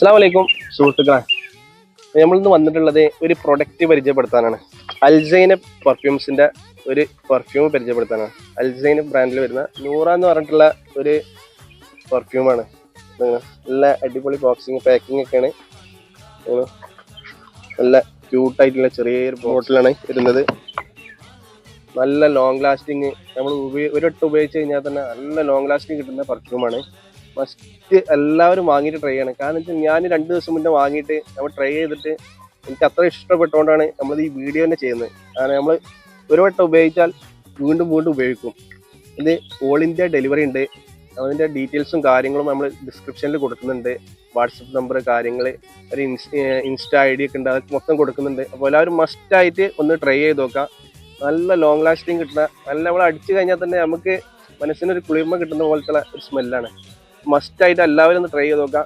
അസ്സലാമു അലൈക്കും സുഹൃത്തുക്കളെ, നമ്മളിന്ന് വന്നിട്ടുള്ളത് ഒരു പ്രൊഡക്റ്റ് പരിചയപ്പെടുത്താനാണ്. അൽസൈന് പെർഫ്യൂംസിന്റെ ഒരു പെർഫ്യൂം പരിചയപ്പെടുത്താനാണ്. അൽസൈന് ബ്രാൻഡിൽ വരുന്ന നൂറ എന്ന് പറഞ്ഞിട്ടുള്ള ഒരു പെർഫ്യൂമാണ്. നല്ല അടിപൊളി ബോക്സിങ് പാക്കിംഗ് ഒക്കെയാണ്. നല്ല ക്യൂട്ടായിട്ടുള്ള ചെറിയൊരു ബോട്ടിലാണ് വരുന്നത്. നല്ല ലോങ് ലാസ്റ്റിങ്, നമ്മൾ ഒരു വട്ടം ഉപയോഗിച്ച് കഴിഞ്ഞാൽ തന്നെ നല്ല ലോങ് ലാസ്റ്റിങ് കിട്ടുന്ന പെർഫ്യൂമാണ്. മസ്റ്റ് എല്ലാവരും വാങ്ങിയിട്ട് ട്രൈ ചെയ്യണം. കാരണം വെച്ചാൽ ഞാൻ 2 ദിവസം മുന്നേ വാങ്ങിയിട്ട് നമ്മൾ ട്രൈ ചെയ്തിട്ട് എനിക്ക് അത്ര ഇഷ്ടപ്പെട്ടുകൊണ്ടാണ് നമ്മൾ ഈ വീഡിയോ തന്നെ ചെയ്യുന്നത്. കാരണം നമ്മൾ ഒരു വട്ടം ഉപയോഗിച്ചാൽ വീണ്ടും വീണ്ടും ഉപയോഗിക്കും. ഇത് ഓൾ ഇന്ത്യ ഡെലിവറി ഉണ്ട്. അതിൻ്റെ ഡീറ്റെയിൽസും കാര്യങ്ങളും നമ്മൾ ഡിസ്ക്രിപ്ഷനിൽ കൊടുക്കുന്നുണ്ട്. വാട്സപ്പ് നമ്പർ, കാര്യങ്ങൾ, ഒരു ഇൻസ്റ്റ ID ഒക്കെ ഉണ്ട്, അതൊക്കെ മൊത്തം കൊടുക്കുന്നുണ്ട്. അപ്പോൾ എല്ലാവരും മസ്റ്റായിട്ട് ഒന്ന് ട്രൈ ചെയ്ത് നോക്കാം. നല്ല ലോങ് ലാസ്റ്റിങ് കിട്ടുന്ന, നല്ല നമ്മൾ അടിച്ചു കഴിഞ്ഞാൽ തന്നെ നമുക്ക് മനസ്സിനൊരു കുളിർമ കിട്ടുന്ന പോലത്തെ ഒരു സ്മെല്ലാണ്. മസ്റ്റായിട്ട് എല്ലാവരും ഒന്ന് ട്രൈ ചെയ്ത് നോക്കാം.